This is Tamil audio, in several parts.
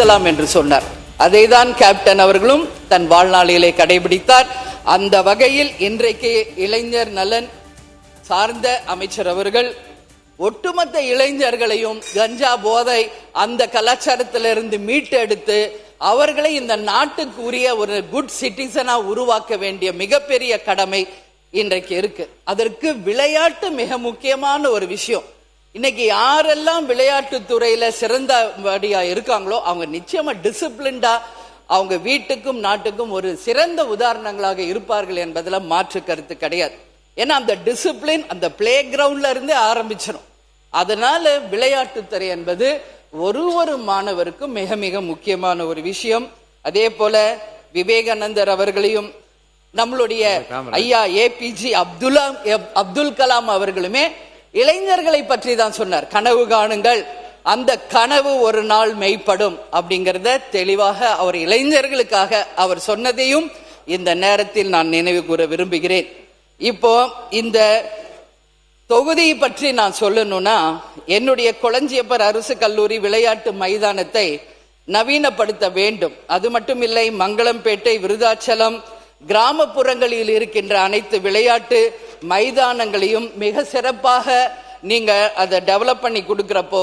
செலுத்தலாம் என்று சொன்னார். அதைதான் கேப்டன் அவர்களும் தன் வாழ்நாளிலே கடைபிடித்தார். அந்த வகையில் இன்றைக்கு இளைஞர் நலன் சார்ந்த அமைச்சர் அவர்கள் ஒட்டுமொத்த இளைஞர்களையும் கஞ்சா போதை அந்த கலாச்சாரத்திலிருந்து மீட்டெடுத்து அவர்களை இந்த நாட்டுக்கு உரிய ஒரு குட் சிட்டிசனா உருவாக்க வேண்டிய மிகப்பெரிய கடமை இன்றைக்கு இருக்கு. அதற்கு விளையாட்டு மிக முக்கியமான ஒரு விஷயம். இன்னைக்கு யாரெல்லாம் விளையாட்டு துறையில சிறந்தபடியா இருக்காங்களோ அவங்க நிச்சயமா டிசிப்ளின்டா அவங்க வீட்டுக்கும் நாட்டுக்கும் ஒரு சிறந்த உதாரணங்களாக இருப்பார்கள் என்பதுல மாற்று கருத்து கிடையாது. ஏன்னா அந்த டிசிப்ளின் அந்த பிளே கிரவுண்ட்ல இருந்தே ஆரம்பிச்சிடும். அதனால விளையாட்டுத்துறை என்பது ஒரு மாணவருக்கும் மிக மிக முக்கியமான ஒரு விஷயம். அதே போல விவேகானந்தர் அவர்களையும் நம்மளுடைய ஐயா ஏபிஜே அப்துல் கலாம் அவர்களுமே இளைஞர்களை பற்றி தான் சொன்னார். கனவு காணுங்கள், அந்த கனவு ஒரு நாள் மெய்ப்படும் அப்படிங்கறத தெளிவாக அவர் இளைஞர்களுக்காக அவர் சொன்னதையும் இந்த நேரத்தில் நான் நினைவு கூற விரும்புகிறேன். இப்போ இந்த தொகுதியை பற்றி நான் சொல்லணும்னா, என்னுடைய கொளஞ்சியப்பர் அரசு கல்லூரி விளையாட்டு மைதானத்தை நவீனப்படுத்த வேண்டும். அது மட்டும் இல்லை, மங்களம்பேட்டை, விருதாச்சலம் கிராமப்புறங்களில் இருக்கின்ற அனைத்து விளையாட்டு மைதானங்களையும் மிக சிறப்பாக நீங்க அதை டெவலப் பண்ணி கொடுக்கிறப்போ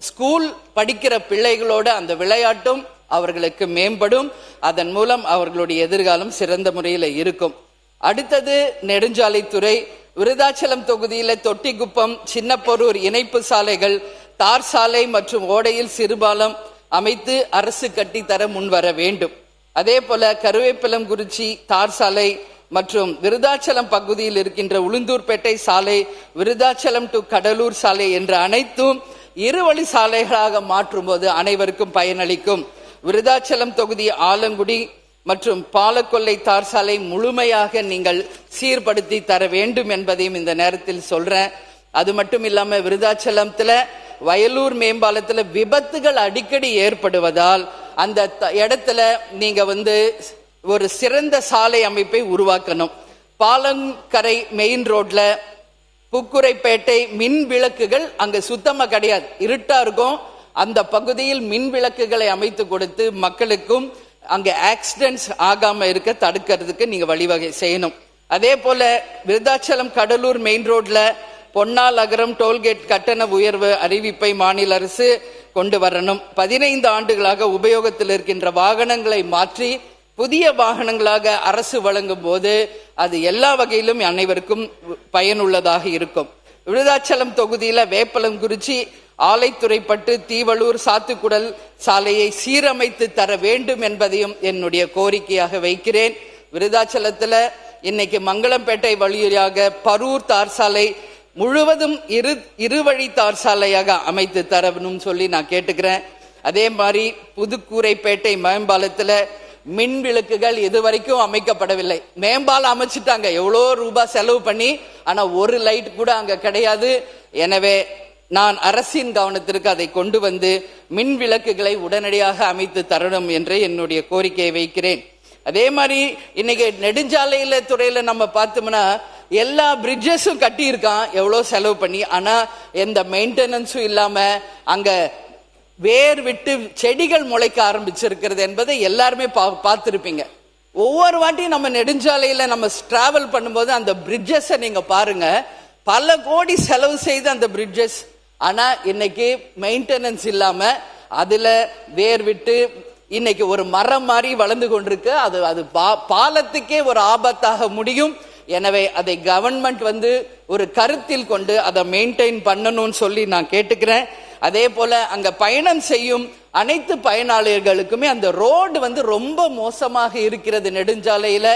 ஸ்கூல் படிக்கிற பிள்ளைகளோட அந்த விளையாட்டும் அவர்களுக்கு மேம்படும். அதன் மூலம் அவர்களுடைய எதிர்காலம் சிறந்த முறையில் இருக்கும். அடுத்தது நெடுஞ்சாலைத்துறை. விருதாச்சலம் தொகுதியில தொட்டிக்குப்பம், சின்னப்பொரூர் இணைப்பு சாலைகள், தார் சாலை மற்றும் ஓடையில் சிறுபாலம் அமைத்து அரசு கட்டித்தர முன்வர வேண்டும். அதே போல கருவேப்பிலங்குறிச்சி தார் சாலை மற்றும் விருதாச்சலம் பகுதியில் இருக்கின்ற உளுந்தூர்பேட்டை சாலை, விருதாச்சலம் டு கடலூர் சாலை என்ற அனைத்தும் இருவழி சாலைகளாக மாற்றும் போது அனைவருக்கும் பயனளிக்கும். விருதாச்சலம் தொகுதி ஆலங்குடி மற்றும் பாலக்கொல்லை தார் சாலை முழுமையாக நீங்கள் சீர்படுத்தி தர வேண்டும் என்பதையும் இந்த நேரத்தில் சொல்றேன். அது மட்டும் இல்லாம விருதாச்சலத்துல வயலூர் மேம்பாலத்துல விபத்துகள் அடிக்கடி ஏற்படுவதால் அந்த இடத்துல நீங்க ஒரு சிறந்த சாலை அமைப்பை உருவாக்கணும். பாலங்கரை மெயின் ரோட்ல புக்குரைப்பேட்டை மின் விளக்குகள் அங்க சுத்தமா கிடையாது, இருட்டா இருக்கும். அந்த பகுதியில் மின் விளக்குகளை அமைத்து கொடுத்து மக்களுக்கும் அங்க ஆக்சிடென்ட்ஸ் ஆகாம இருக்க தடுக்கிறதுக்கு நீங்க வழிவகை செய்யணும். அதே போல விருதாச்சலம் கடலூர் மெயின் ரோட்ல பொன்னால் அகரம் டோல்கேட் கட்டண உயர்வு அறிவிப்பை மாநில அரசு கொண்டு வரணும். 15 ஆண்டுகளாக உபயோகத்தில் இருக்கின்ற வாகனங்களை மாற்றி புதிய வாகனங்களாக அரசு வழங்கும் போது அது எல்லா வகையிலும் அனைவருக்கும் பயனுள்ளதாக இருக்கும். விருதாச்சலம் தொகுதியில வேப்பலங்குறிச்சி, ஆலைத்துறைப்பட்டு, தீவளூர், சாத்துக்குடல் சாலையை சீரமைத்து தர வேண்டும் என்பதையும் என்னுடைய கோரிக்கையாக வைக்கிறேன். விருதாச்சலத்துல இன்னைக்கு மங்களம்பேட்டை வழியாக பரூர் தார் சாலை முழுவதும் இருவழி தார் சாலையாக அமைத்து தரணும் சொல்லி நான் கேட்டுக்கிறேன். அதே மாதிரி புதுக்கூரைப்பேட்டை மேம்பாலத்துல மின் விளக்குகள் இதுவரைக்கும் அமைக்கப்படவில்லை. மேம்பாலம் அமைச்சிட்டாங்க எவ்வளோ ரூபாய் செலவு பண்ணி, ஆனா ஒரு லைட் கூட அங்க கிடையாது. எனவே நான் அரசின் கவனத்திற்கு அதை கொண்டு வந்து மின் விளக்குகளை உடனடியாக அமைத்து தரணும் என்று என்னுடைய கோரிக்கையை வைக்கிறேன். அதே மாதிரி இன்னைக்கு நெடுஞ்சாலையில துறையில நம்ம பார்த்தோம்னா எல்லா பிரிட்ஜஸும் கட்டி இருக்கான் எவ்வளோ செலவு பண்ணி, ஆனா எந்த மெயின்டெனன்ஸும் இல்லாம அங்க வேர் விட்டு செடிகள் முளைக்க ஆரம்பிச்சிருக்கிறது என்பதை எல்லாருமே பார்த்திருப்பீங்க. ஒவ்வொரு வாட்டியும் நம்ம நெடுஞ்சாலையில நம்ம டிராவல் பண்ணும்போது அந்த பிரிட்ஜஸை நீங்க பாருங்க, பல கோடி செலவு செய்து அந்த பிரிட்ஜஸ், ஆனா இன்னைக்கு மெயின்டெனன்ஸ் இல்லாம அதுல வேர் விட்டு இன்னைக்கு ஒரு மரம் மாதிரி வளர்ந்து கொண்டிருக்கு. அது பாலத்துக்கே ஒரு ஆபத்தாக முடியும். எனவே அதை கவர்மெண்ட் ஒரு கருத்தில் கொண்டு அதை மெயின்டைன் பண்ணணும்னு சொல்லி நான் கேட்டுக்கிறேன். அதே போல அங்க பயணம் செய்யும் அனைத்து பயனாளிகளுக்குமே அந்த ரோடு ரொம்ப மோசமாக இருக்கிறது. நெடுஞ்சாலையில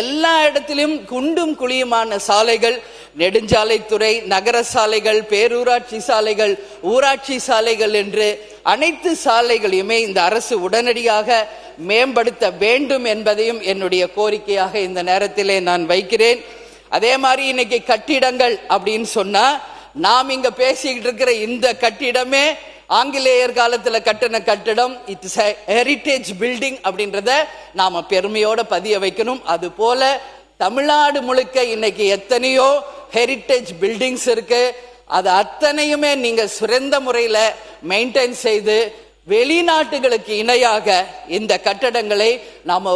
எல்லா இடத்திலும் குண்டும் குழியுமான சாலைகள். நெடுஞ்சாலைத்துறை, நகர சாலைகள், பேரூராட்சி சாலைகள், ஊராட்சி சாலைகள் என்று அனைத்து சாலைகளையுமே இந்த அரசு உடனடியாக மேம்படுத்த வேண்டும் என்பதையும் என்னுடைய கோரிக்கையாக இந்த நேரத்திலே நான் வைக்கிறேன். அதே மாதிரி இன்னைக்கு கட்டிடங்கள் அப்படின்னு சொன்னா, நாம் இங்க பேசிக்கிட்டு இருக்கிற இந்த கட்டிடமே ஆங்கிலேயர் காலத்துல கட்டின கட்டிடம். இட்ஸ் ஹெரிட்டேஜ் பில்டிங் அப்படின்றத நாம பெருமையோட பதிய வைக்கணும். அது போல தமிழ்நாடு முழுக்க இன்னைக்கு எத்தனையோ ஹெரிட்டேஜ் பில்டிங்ஸ் இருக்கு. அது அத்தனையுமே நீங்க சிறந்த முறையில மெயின்டைன் செய்து வெளிநாட்டுகளுக்கு இணையாக இந்த கட்டடங்களை நாம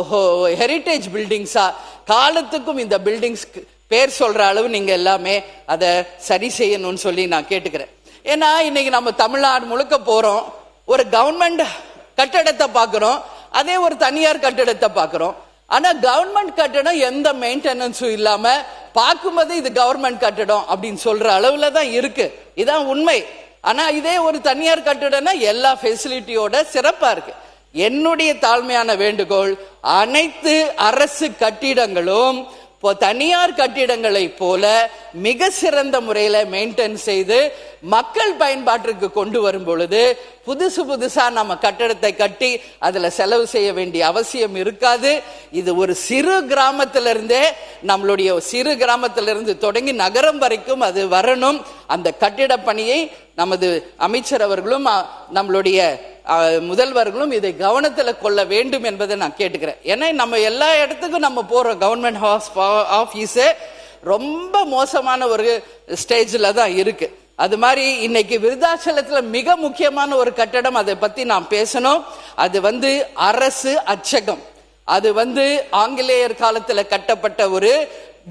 ஹெரிட்டேஜ் பில்டிங்ஸா காலத்துக்கும் இந்த பில்டிங்ஸ் பேர் சொல்ற அளவு நீங்க எல்லாமே அதை சரி செய்யணும்னு சொல்லி நான் கேட்டுக்கிறேன். ஏன்னா இன்னைக்கு நம்ம தமிழ்நாடு முழுக்க போறோம், ஒரு கவர்மெண்ட் கட்டடத்தை பார்க்கிறோம், அதே ஒரு தனியார் கட்டடத்தை பார்க்கிறோம். ஆனா கவர்மெண்ட் கட்டடம் எந்த மெயின்டெனன்ஸும் இல்லாம பார்க்கும்போது இது கவர்மெண்ட் கட்டடம் அப்படின்னு சொல்ற அளவுல தான் இருக்கு. இதான் உண்மை. ஆனா இதே ஒரு தனியார் கட்டடம்னா எல்லா ஃபெசிலிட்டியோட சிறப்பா இருக்கு. என்னுடைய தாழ்மையான வேண்டுகோள், அனைத்து அரசு கட்டிடங்களும் தனியார் கட்டிடங்களை போல மிக சிறந்த முறையில மெயின்டைன் செய்து மக்கள் பயன்பாட்டிற்கு கொண்டு வரும் பொழுது புதுசா நம்ம கட்டடத்தை கட்டி அதுல செலவு செய்ய வேண்டிய அவசியம் இருக்காது. இது ஒரு சிறு கிராமத்திலிருந்தே, நம்மளுடைய சிறு கிராமத்திலிருந்து தொடங்கி நகரம் வரைக்கும் அது வரணும். அந்த கட்டிட பணியை நமது அமைச்சர் அவர்களும் நம்மளுடைய முதல்வர்களும் இதை கவனத்தில் கொள்ள வேண்டும் என்பதை நான் கேட்டுக்கிறேன். ஏன்னா நம்ம எல்லா இடத்துக்கும் நம்ம போறோம், கவர்மெண்ட் ஆபீஸ் ரொம்ப மோசமான ஒரு ஸ்டேஜ்ல தான் இருக்கு. அது மாதிரி இன்னைக்கு விருதாச்சலத்துல மிக முக்கியமான ஒரு கட்டடம், அதை பத்தி நான் பேசணும். அது அரசு அச்சகம். அது ஆங்கிலேயர் காலத்துல கட்டப்பட்ட ஒரு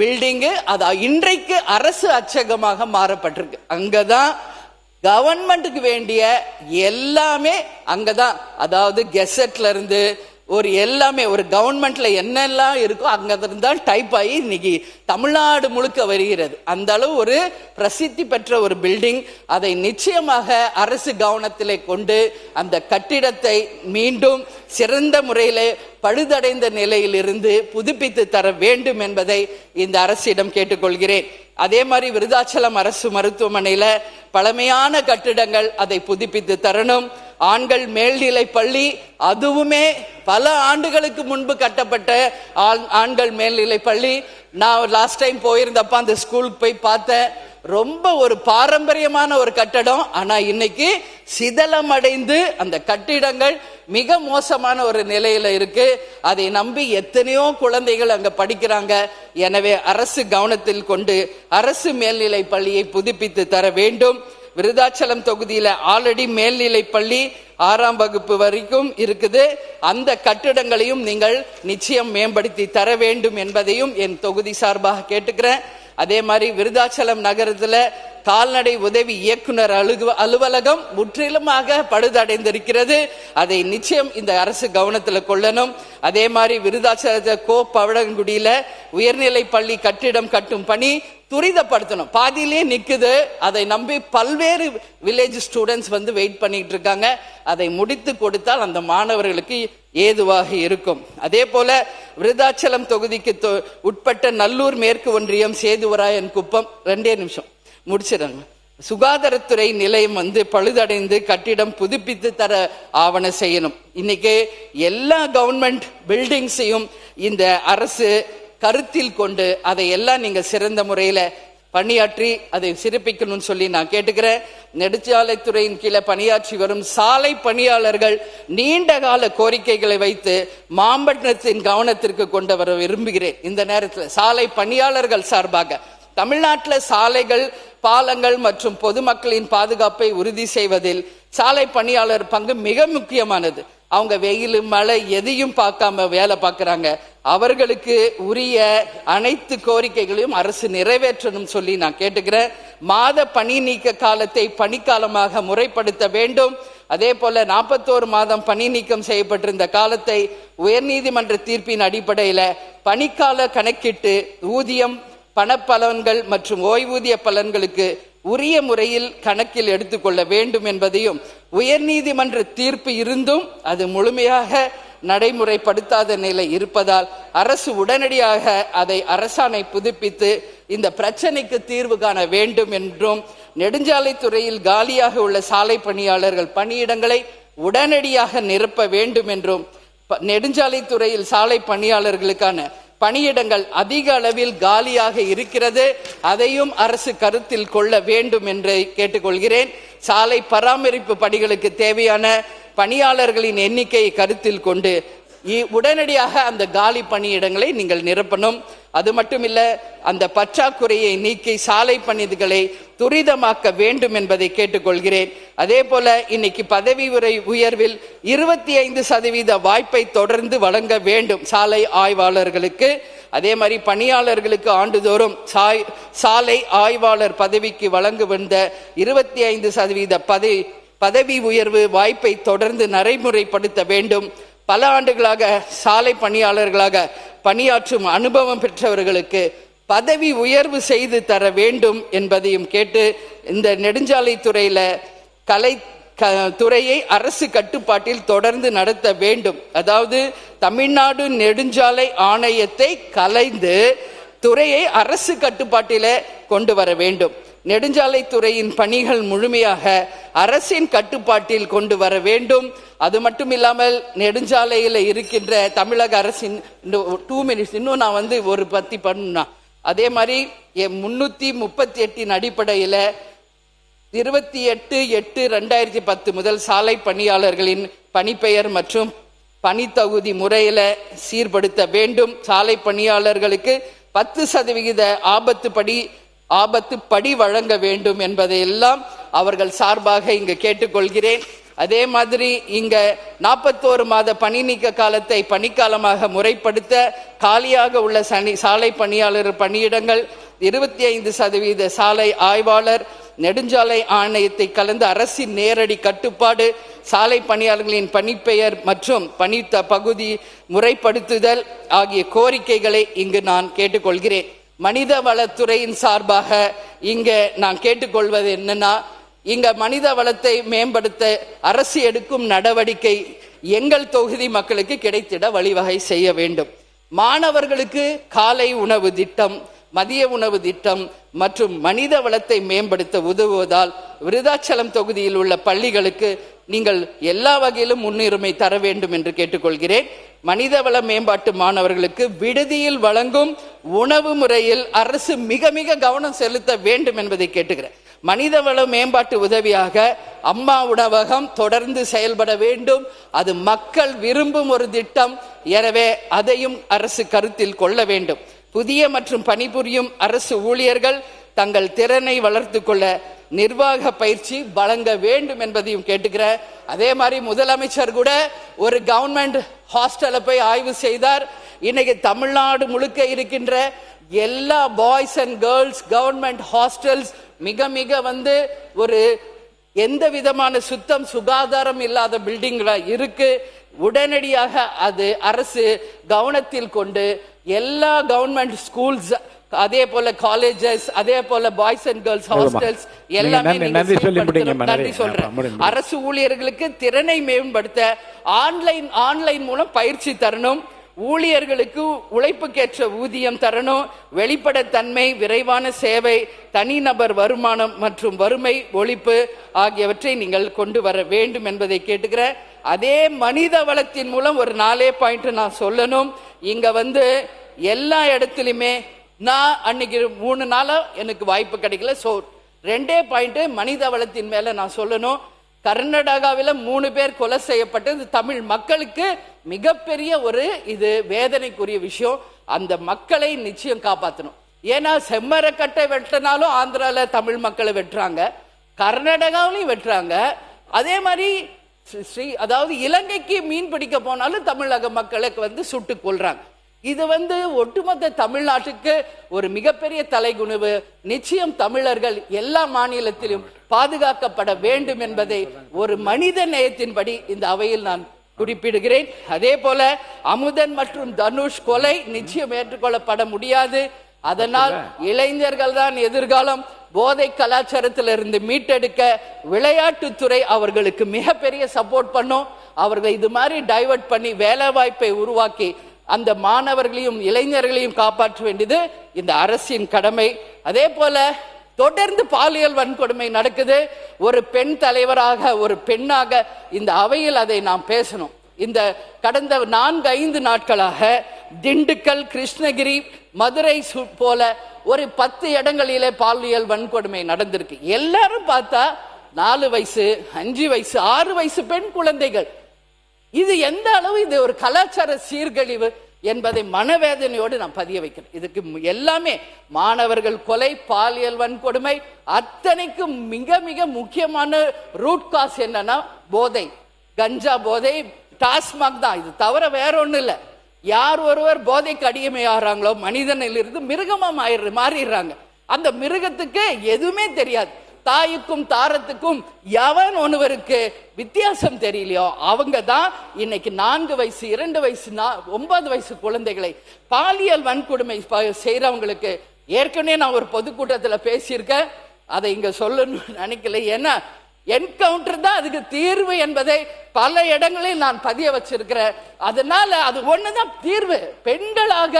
பில்டிங்கு. அது இன்றைக்கு அரசு அச்சகமாக மாறப்பட்டிருக்கு. அங்கதான் கவர்மெண்ட்டுக்கு வேண்டிய எல்லாமே அங்கதான், அதாவது கெசட்ல இருந்து ஒரு எல்லாமே ஒரு கவர்மெண்ட்ல என்னெல்லாம் இருக்கோ அங்க இருந்தால் டைப் ஆகி இன்னைக்கு தமிழ்நாடு முழுக்க வருகிறது. அந்த அளவு ஒரு பிரசித்தி பெற்ற ஒரு பில்டிங். அதை நிச்சயமாக அரசு கவனத்திலே கொண்டு அந்த கட்டிடத்தை மீண்டும் சிறந்த முறையிலே பழுதடைந்த நிலையில் இருந்து புதுப்பித்து தர வேண்டும் என்பதை இந்த அரசிடம் கேட்டுக்கொள்கிறேன். அதே மாதிரி விருதாச்சலம் அரசு மருத்துவமனையில பழமையான கட்டிடங்கள், அதை புதுப்பித்து தரணும். ஆண்கள் மேல்நிலை பள்ளி, அதுவுமே பல ஆண்டுகளுக்கு முன்பு கட்டப்பட்ட ஆண்கள் மேல்நிலை பள்ளி. நான் லாஸ்ட் டைம் போயிருந்தப்ப அந்த ஸ்கூலுக்கு போய் பார்த்தேன். ரொம்ப ஒரு பாரம்பரியமான ஒரு கட்டடம். ஆனா இன்னைக்கு சிதலமடைந்து அந்த கட்டிடங்கள் மிக மோசமான ஒரு நிலையில இருக்கு. அதை நம்பி எத்தனையோ குழந்தைகள் அங்க படிக்கிறாங்க. எனவே அரசு கவனத்தில் கொண்டு அரசு மேல்நிலை பள்ளியை புதுப்பித்து தர வேண்டும். விருதாச்சலம் தொகுதியில ஆல்ரெடி மேல்நிலை பள்ளி 6ஆம் வகுப்பு வரைக்கும் இருக்குது. அந்த கட்டிடங்களையும் நீங்கள் நிச்சயம் மேம்படுத்தி தர வேண்டும் என்பதையும் என் தொகுதி சார்பாக கேட்டுக்கிறேன். அதே மாதிரி விருதாச்சலம் நகரத்துல கால்நடை உதவி இயக்குனர் அலுவலகம் முற்றிலுமாக பழுதடைந்திருக்கிறது. அதை நிச்சயம் இந்த அரசு கவனத்தில் கொள்ளணும். அதே மாதிரி விருதாச்சல பவளங்குடியில உயர்நிலை பள்ளி கட்டிடம் கட்டும் பணி துரிதப்படுத்தணும். பாதியிலே நிக்குது. அதை நம்பி பல்வேறு வில்லேஜ் ஸ்டூடெண்ட்ஸ் வெயிட் பண்ணிட்டு இருக்காங்க. அதை முடித்து கொடுத்தால் அந்த மாணவர்களுக்கு ஏதுவாக இருக்கும். அதே போல விருதாச்சலம் தொகுதிக்கு உட்பட்ட நல்லூர் மேற்கு ஒன்றியம் சேதுவராயன் குப்பம் 2 நிமிஷம் முடிச்சிடங்க. சுகாதாரத்துறை நிலையம் பழுதடைந்து கட்டிடம் புதுப்பித்து தர ஆவண செய்யணும். இன்னைக்கு எல்லா கவர்மெண்ட் பில்டிங்ஸையும் இந்த அரசு கருத்தில் கொண்டு அதை எல்லாம் நீங்க சிறந்த முறையில பணியாற்றி அதை சிறப்பிக்கணும்னு சொல்லி நான் கேட்டுக்கிறேன். நெடுஞ்சாலைத்துறையின் கீழே பணியாற்றி வரும் சாலை பணியாளர்கள் நீண்ட கால கோரிக்கைகளை வைத்து மாம்பட்டத்தின் கவனத்திற்கு கொண்டு வர விரும்புகிறேன். இந்த நேரத்தில் சாலை பணியாளர்கள் சார்பாக தமிழ்நாட்டில் சாலைகள், பாலங்கள் மற்றும் பொதுமக்களின் பாதுகாப்பை உறுதி செய்வதில் சாலை பணியாளர் பங்கு மிக முக்கியமானது. அவங்க வெயில் மழை எதையும் பார்க்காம வேலை பார்க்கறாங்க. அவர்களுக்கு உரிய அனைத்து கோரிக்கைகளையும் அரசு நிறைவேற்றணும் சொல்லி நான் கேட்டுக்கிறேன். மாத பணி நீக்க காலத்தை பணிக்காலமாக முறைப்படுத்த வேண்டும். அதே போல 41 மாதம் பணி நீக்கம் செய்யப்பட்டிருந்த காலத்தை உயர்நீதிமன்ற தீர்ப்பின் அடிப்படையில பணிக்கால கணக்கிட்டு ஊதியம், பணப்பலன்கள் மற்றும் ஓய்வூதிய பலன்களுக்கு உரிய முறையில் கணக்கில் எடுத்துக்கொள்ள வேண்டும் என்பதையும், உயர்நீதிமன்ற தீர்ப்பு இருந்தும் அது முழுமையாக நடைமுறைப்படுத்தாத நிலை இருப்பதால் அரசு உடனடியாக அதை அரசாணை புதுப்பித்து இந்த பிரச்சனைக்கு தீர்வு காண வேண்டும் என்றும், நெடுஞ்சாலைத்துறையில் காலியாக உள்ள சாலை பணியாளர்கள் பணியிடங்களை உடனடியாக நிரப்ப வேண்டும் என்றும், நெடுஞ்சாலைத்துறையில் சாலை பணியாளர்களுக்கான பணியிடங்கள் அதிக அளவில் காலியாக இருக்கிறது, அதையும் அரசு கருத்தில் கொள்ள வேண்டும் என்று கேட்டுக்கொள்கிறேன். சாலை பராமரிப்பு பணிகளுக்கு தேவையான பணியாளர்களின் எண்ணிக்கையை கருத்தில் கொண்டு உடனடியாக அந்த காலி பணியிடங்களை நீங்கள் நிரப்பணும். அது மட்டுமில்ல, அந்த பற்றாக்குறையை நீக்கி சாலை பணிகளை துரிதமாக்க வேண்டும் என்பதை கேட்டுக்கொள்கிறேன். அதே போல இன்னைக்கு பதவி உயர்வில் 25% வாய்ப்பை தொடர்ந்து வழங்க வேண்டும் சாலை ஆய்வாளர்களுக்கு. அதே மாதிரி பணியாளர்களுக்கு ஆண்டுதோறும் சாலை ஆய்வாளர் பதவிக்கு வழங்க வந்த 25% பதவி உயர்வு வாய்ப்பை தொடர்ந்து நடைமுறைப்படுத்த வேண்டும். பல ஆண்டுகளாக சாலை பணியாளர்களாக பணியாற்றும் அனுபவம் பெற்றவர்களுக்கு பதவி உயர்வு செய்து தர வேண்டும் என்பதையும் கேட்டு, இந்த நெடுஞ்சாலை துறையை அரசு கட்டுப்பாட்டில் தொடர்ந்து நடத்த வேண்டும். அதாவது தமிழ்நாடு நெடுஞ்சாலை ஆணையத்தை கலைந்து துறையை அரசு கட்டுப்பாட்டில கொண்டு வர வேண்டும். நெடுஞ்சாலை துறையின் பணிகள் முழுமையாக அரசின் கட்டுப்பாட்டில் கொண்டு வர வேண்டும். அது மட்டும் இல்லாமல் நெடுஞ்சாலையில் இருக்கின்ற தமிழக அரசின் 2 மினிட்ஸ் இன்னும் நான் ஒரு பத்தி பண்ணா, அதே மாதிரி 338 அடிப்படையில் 28/8/2010 முதல் சாலை பணியாளர்களின் பணிப்பெயர் மற்றும் பணித்தகுதி முறையில சீர்படுத்த வேண்டும். சாலை பணியாளர்களுக்கு 10% ஆபத்து படி வழங்க வேண்டும் என்பதையெல்லாம் அவர்கள் சார்பாக இங்கு கேட்டுக்கொள்கிறேன். அதே மாதிரி இங்க 41 மாத பணி நீக்க காலத்தை பணிக்காலமாக முறைப்படுத்த காலியாக உள்ள சாலை பணியாளர் பணியிடங்கள் 25% சாலை ஆய்வாளர் நெடுஞ்சாலை ஆணையத்தை கலந்து அரசின் நேரடி கட்டுப்பாடு சாலை பணியாளர்களின் பணிப்பெயர் மற்றும் பணி பகுதி முறைப்படுத்துதல் ஆகிய கோரிக்கைகளை இங்கு நான் கேட்டுக்கொள்கிறேன். மனித வளத்துறையின் சார்பாக இங்க நான் கேட்டுக்கொள்வது என்னன்னா, இங்க மனித வளத்தை மேம்படுத்த அரசு எடுக்கும் நடவடிக்கை எங்கள் தொகுதி மக்களுக்கு கிடைத்திட வழிவகை செய்ய வேண்டும். மாணவர்களுக்கு காலை உணவு திட்டம், மதிய உணவு திட்டம் மற்றும் மனித வளத்தை மேம்படுத்த உதவுவதால் விருதாச்சலம் தொகுதியில் உள்ள பள்ளிகளுக்கு நீங்கள் எல்லா வகையிலும் முன்னுரிமை தர வேண்டும் என்று கேட்டுக்கொள்கிறேன். மனிதவள மேம்பாட்டு மாணவர்களுக்கு விடுதியில் வழங்கும் உணவு முறையில் அரசு மிக மிக கவனம் செலுத்த வேண்டும் என்பதை கேட்டுக்கிறேன். மனிதவள மேம்பாட்டு உதவியாக அம்மா உணவகம் தொடர்ந்து செயல்பட வேண்டும். அது மக்கள் விரும்பும் ஒரு திட்டம். எனவே அதையும் அரசு கருத்தில் கொள்ள வேண்டும். புதிய மற்றும் பணிபுரியும் அரசு ஊழியர்கள் தங்கள் திறனை வளர்த்து கொள்ள நிர்வாக பயிற்சி வழங்க வேண்டும் என்பதையும் கேட்டுக்கிறேன். அதே மாதிரி முதலமைச்சர் கூட ஒரு கவர்மெண்ட் ஹாஸ்டலை போய் ஆய்வு செய்தார். இன்னைக்கு தமிழ்நாடு முழுக்க இருக்கின்ற எல்லா boys and girls government hostels மிக மிக ஒரு எந்த விதமான சுகாதாரம் இல்லாத பில்டிங்ல இருக்கு. உடனடியாக அது அரசு கவனத்தில் கொண்டு எல்லா கவர்மெண்ட் ஸ்கூல்ஸ், அதே போல காலேஜஸ், அதே போல பாய்ஸ் அண்ட் கேர்ள்ஸ் ஹாஸ்டல்ஸ் எல்லாமே நன்றி சொல்றேன். அரசு ஊழியர்களுக்கு திறனை மேம்படுத்த ஆன்லைன் மூலம் பயிற்சி தரணும். ஊழியர்களுக்கு உழைப்புக்கேற்ற ஊதியம் தரணும். வெளிப்படைத்தன்மை, விரைவான சேவை, தனிநபர் வருமானம் மற்றும் வறுமை ஒழிப்பு ஆகியவற்றை நீங்கள் கொண்டு வர வேண்டும் என்பதை கேட்டுக்கிறேன். அதே மனித வளத்தின் மூலம் ஒரு 4 பாயிண்ட் நான் சொல்லணும். இங்க எல்லா இடத்துலையுமே நான் அன்னைக்கு 3 நாளா எனக்கு வாய்ப்பு கிடைக்கல. 2 பாயிண்ட் மனித வளத்தின் மேல நான் சொல்லணும். கர்நாடகாவில் 3 பேர் கொலை செய்யப்பட்டது தமிழ் மக்களுக்கு மிகப்பெரிய இது வேதனைக்குரிய விஷயம். அந்த மக்களை நிச்சயம் காப்பாற்றணும். ஏன்னா செம்மரக்கட்டை வெட்டினாலும் ஆந்திரால தமிழ் மக்களை வெட்டுறாங்க, கர்நாடகாவிலையும் வெட்டுறாங்க. அதே மாதிரி அதாவது இலங்கைக்கு மீன் பிடிக்க போனாலும் தமிழக மக்களுக்கு சுட்டு கொள்றாங்க. இது ஒட்டுமொத்த தமிழ்நாட்டுக்கு ஒரு மிகப்பெரிய தலைகுனிவு. நிச்சயம் தமிழர்கள் எல்லா மாநிலத்திலும் பாதுகாக்கப்பட வேண்டும் என்பதை ஒரு மனித நேயத்தின்படி இந்த அவையில் நான் குறிப்பிடுகிறேன். அதே போல அமுதன் மற்றும் தனுஷ் கொலை நிச்சயம் ஏற்றுக்கொள்ளப்பட முடியாது. அதனால் இளைஞர்கள் தான் எதிர்காலம். போதை கலாச்சாரத்திலிருந்து மீட்டெடுக்க விளையாட்டுத்துறை அவர்களுக்கு மிகப்பெரிய சப்போர்ட் பண்ணும். அவர்கள் இது மாதிரி டைவர்ட் பண்ணி வேலை வாய்ப்பை உருவாக்கி அந்த மாணவர்களையும் இளைஞர்களையும் காப்பாற்ற வேண்டியது இந்த அரசின் கடமை. அதே போல தொடர்ந்து பாலியல் வன்கொடுமை நடக்குது. ஒரு பெண் தலைவராக, ஒரு பெண்ணாக இந்த அவையில் அதை நாம் பேசணும். இந்த கடந்த 4-5 நாட்களாக திண்டுக்கல், கிருஷ்ணகிரி, மதுரை போல ஒரு 10 இடங்களிலே பாலியல் வன்கொடுமை நடந்திருக்கு. எல்லாரும் பார்த்தா 4 வயசு, 5 வயசு, 6 வயசு பெண் குழந்தைகள். இது எந்த அளவு இது ஒரு கலாச்சார சீர்கழிவு என்பதை மனவேதனையோடு நான் பதிய வைக்கிறேன். இதுக்கு எல்லாமே மாணவர்கள் கொலை, பாலியல் வன்கொடுமை, அத்தனைக்கும் மிக மிக முக்கியமான ரூட் காஸ் என்னன்னா போதை, கஞ்சா போதை, டாஸ்மாக் தான். இது தவிர வேற ஒண்ணு இல்ல. யார் ஒருவர் போதைக்கு அடிமையாகிறாங்களோ மனிதனிலிருந்து மிருகமா மாறிடுறாங்க. அந்த மிருகத்துக்கு எதுவுமே தெரியாது. தாய்க்கும் தாரத்துக்கும் எவன் ஒருவருக்கு வித்தியாசம் தெரியலையோ அவங்க தான் இன்னைக்கு 4 வயசு 2 வயசு 9 வயசு குழந்தைகளை பாலியல் வன்கொடுமை செய்யறவங்களுக்கு ஏற்கனவே நான் ஒரு பொதுக்கூட்டத்தில் பேசியிருக்கேன். அதை இங்க சொல்லணும்னு நினைக்கல. ஏன்னா என்கவுண்டர் தான் அதுக்கு தீர்வு என்பதை பல இடங்களில் நான் பதிய வச்சிருக்கிறேன். அதனால அது ஒண்ணுதான் தீர்வு. பெண்களாக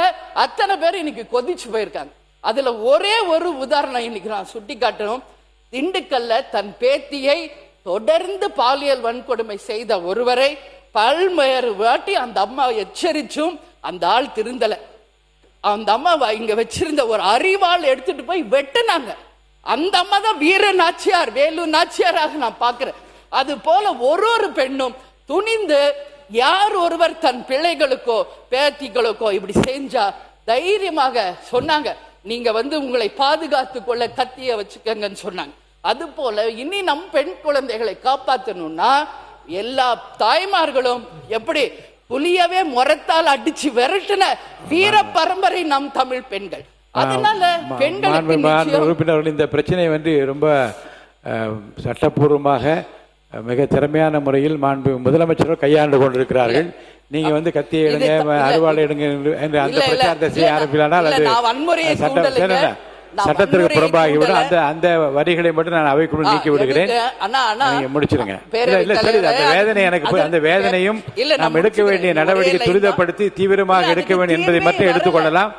அத்தனை பேர் இன்னைக்கு கொதிச்சு போயிருக்காங்க. அதுல ஒரே ஒரு உதாரணம் இன்னைக்கு நான் சுட்டி காட்டணும். திண்டுக்கல்ல தன் பேத்தியை தொடர்ந்து பாலியல் வன்கொடுமை செய்த ஒருவரை பல்வேறு வாட்டி அந்த அம்மா எச்சரிச்சும் அந்த ஆள் திருந்தல. அந்த அம்மா இங்க வச்சிருந்த ஒரு அரிவாள் எடுத்துட்டு போய் வெட்டினாங்க. அந்த அம்மா தான் வீர நாச்சியார், வேலு நாச்சியாராக நான் பாக்குறேன். அது போல ஒரு பெண்ணும் துணிந்து யார் ஒருவர் தன் பிள்ளைகளுக்கோ பேத்திகளுக்கோ இப்படி செஞ்சா தைரியமாக சொன்னாங்க, நீங்க உங்களை பாதுகாத்து கொள்ள கத்திய வச்சுக்கங்கன்னு சொன்னாங்க. அது போல இனி நம் பெண் குழந்தைகளை காப்பாற்றணும்னா எல்லா தாய்மார்களும் எப்படி புலியவே முரத்தால் அடிச்சு விரட்டின வீர பரம்பரை நம் தமிழ் பெண்கள். அதனால பெண்கள் இந்த பிரச்சனை ரொம்ப சட்டப்பூர்வமாக மிக திறமையான முறையில் மாண்பு முதலமைச்சர் கையாண்டு கொண்டிருக்கிறார்கள். நீங்க கத்தியை எடுங்க, அறுவாளை எடுங்க என்று அந்த பிரச்சாரத்தை செய்ய ஆரம்பிக்கலானால் அது சட்டத்திற்கு புறம்பாகிவிடும். அந்த வரிகளை மட்டும் நான் அவைக்குள் நீக்கி விடுகிறேன். முடிச்சிருங்க. அந்த வேதனை எனக்கு அந்த வேதனையும் நாம் எடுக்க வேண்டிய நடவடிக்கை துரிதப்படுத்தி தீவிரமாக எடுக்க வேண்டும் என்பதை மட்டும் எடுத்துக்கொள்ளலாம்.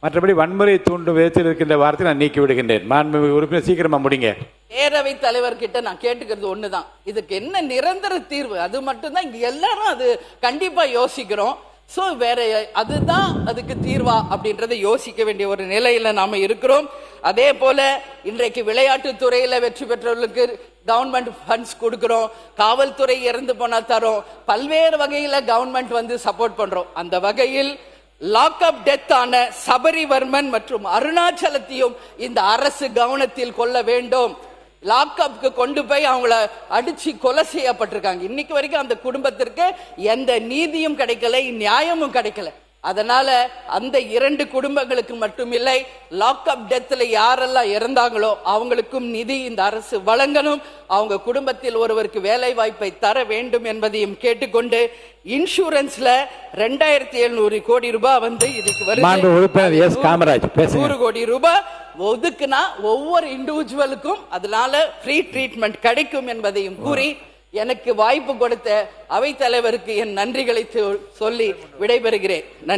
மற்றபடி வன்முறை தூண்டும் விதத்தில் இருக்கின்ற வார்த்தை நான் நீக்கி விடுகின்றேன். மாண்புமிகு உறுப்பினர் சீக்கிரமா முடிங்க. பேரவை தலைவர் கிட்ட நான் கேட்டுக்கிறது ஒண்ணுதான், இதுக்கு என்ன நிரந்தர தீர்வு? அது மட்டும்தான் இங்க எல்லாரும் அது கண்டிப்பா யோசிக்கிறோம். சோ வேற அதுதான் அதுக்கு தீர்வா அப்படின்றத யோசிக்க வேண்டிய ஒரு நிலையில நாம இருக்கிறோம். அதே போல இன்றைக்கு விளையாட்டு துறையில வெற்றி பெற்றவர்களுக்கு கவர்மெண்ட் ஃபண்ட்ஸ் கொடுக்கிறோம், காவல்துறை இறந்து போனா தரோம், பல்வேறு வகையில கவர்மெண்ட் சப்போர்ட் பண்றோம். அந்த வகையில் லாக்அப் டெத் ஆன சபரிவர்மன் மற்றும் அருணாச்சலத்தையும் இந்த அரசு கவனத்தில் கொள்ள வேண்டும். லாக்அப்க்கு கொண்டு போய் அவங்கள அடிச்சு கொலை செய்யப்பட்டிருக்காங்க. இன்னைக்கு வரைக்கும் அந்த குடும்பத்திற்கு எந்த நீதியும் கிடைக்கல, நியாயமும் கிடைக்கல. அதனால அந்த 2 குடும்பங்களுக்கு மட்டுமில்லை, லாக்அப் டெத்ல யாரெல்லாம் இறந்தாங்களோ அவங்களுக்கும் நிதி இந்த அரசு வழங்கணும். அவங்க குடும்பத்தில் ஒருவருக்கு வேலை வாய்ப்பை தர வேண்டும் என்பதையும் கேட்டுக்கொண்டு இன்சூரன்ஸ்ல 2700 கோடி ரூபாய் இதுக்கு வருது. 100 கோடி ரூபாய் ஒதுக்குனா ஒவ்வொரு இண்டிவிஜுவலுக்கும் அதனால ஃப்ரீ ட்ரீட்மெண்ட் கிடைக்கும் என்பதையும் கூறி எனக்கு வாய்ப்பு கொடுத்த அவைத்தலைவருக்கு என் நன்றிகளை சொல்லி விடைபெறுகிறேன். நன்றி.